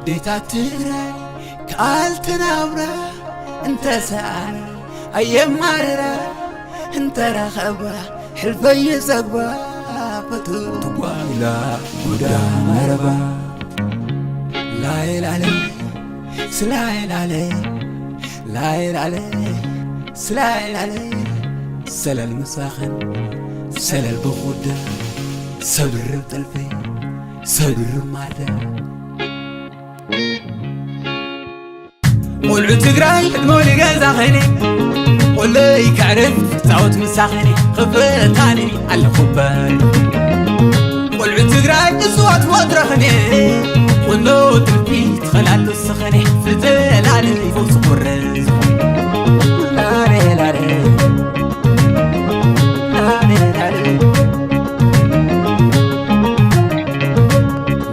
ديتاتيراي كالتناورا انت سعر ايام مرة انت رخبة حلفي زقبة فتو تقويلا ودا مربا لايل علي سلايل علي لايل علي سلايل علي سلال مساخن سلال بخودة صدر طلفي صدر مادا مولع تقراي مولي قازا خيني قولي كعرف تعوت مساخني خفتاني على خبالي مولع تقراي اصوات وادرخني ولو تلفي تخلالو السخني فتل علي فوق الرز لاري لاري لاري لاري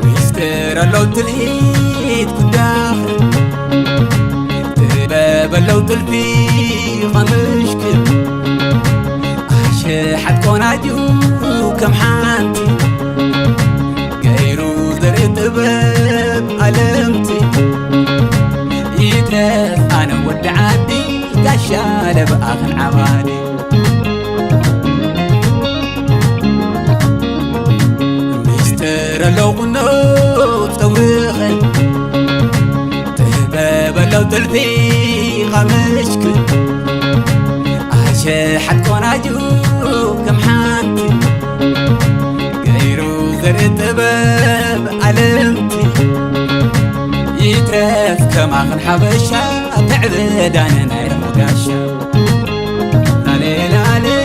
ميستر لو تلهيت كداخل بلو تلفي خمشكل أشحت كوناجو كم حانتي غيرو ذري طباب علمتي يترف أنا ودعاتي تشال بآخر عوادي مستر لو قنوت توخن بلو تلفي خمشكل أشحت كوناجو كم حانتي غيرو ذري طباب علمتي يترف كما خن حبشة تعبد أنا ناير مقاشة لالي لالي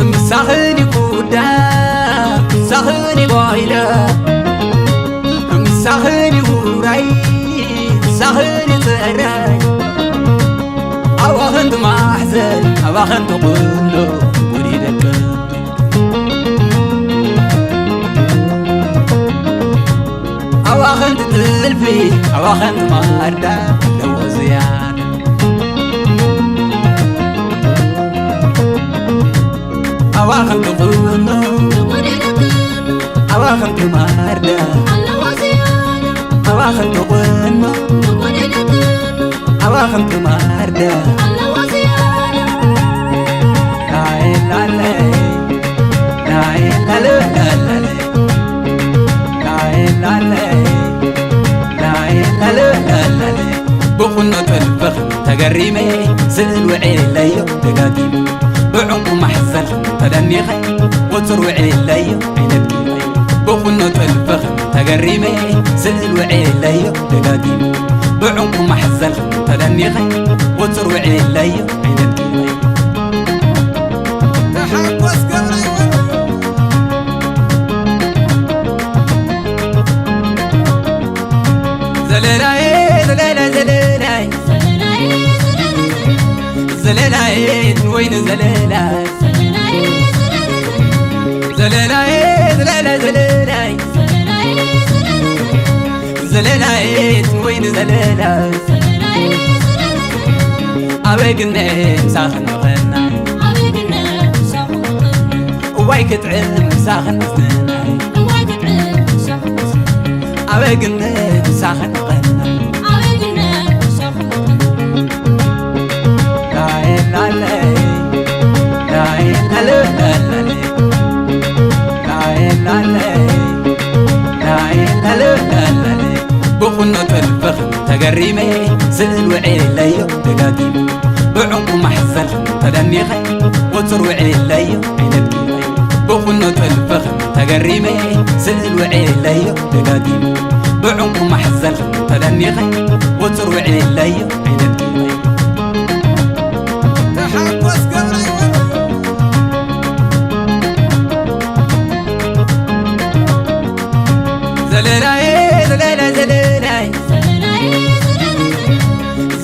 مساخني كودا مساخني بايلا مساخني وراي مساخني تراي أواخنت محزن أواخنت قلو وريدك أواخنت تلفي أواخنت ماردا لو زيادة أواخنت قلو أواخنت ماردا أواخنت قلو أواخنت ماردا بخنة الفخر تقريمي سلوعي ليو تقاديم بعمق محزل تدني خي وتروعي ليو عينك خي بخنة الفخر تقريمي سلوعي ليو تقاديم بعمق محزل تدني خي وتروعي ليو عينك خي تحبس قبري زللاي زللا زللاي زللاي وين زللاي زللاي زللا زللاي زللاي وين زللاي أبقنا ساخن غناي وايك تعلم ساخن سناي أبقنا ساخن غناي بخنة الفخر تقريمي سلوعي ليو تقاديم بعمق محزل تدني خي وتروعي ليو عينك خي بخنة الفخر تقريمي سلوعي ليو تقاديم بعمق محزل تدني خي وتروعي ليو عينك خي تحبس قبري زللاي زللا زللاي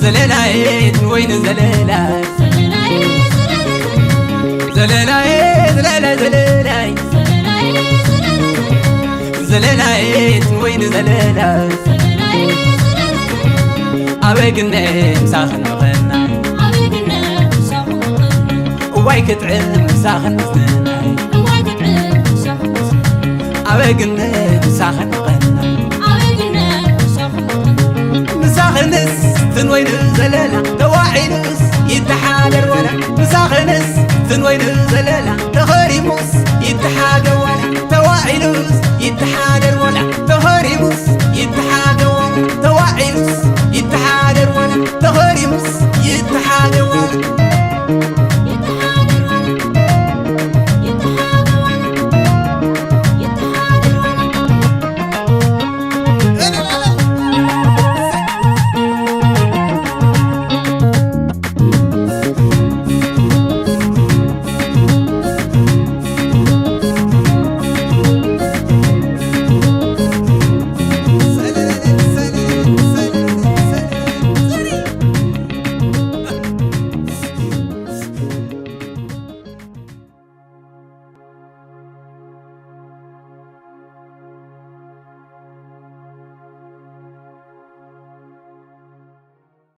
زللاي وين زللاي زللاي زللا زللاي زللاي وين زللاي أبقنا ساخن غناي واي كتعم ساخن سناي واي كتعم ساخن أبقنا ساخن قنا أبقنا ساخن مساخنس ثنوين زلالة تواعينس يتحاجر ولا مساخنس ثنوين زلالة تخريموس يتحاجر ولا تواعينس يتحاجر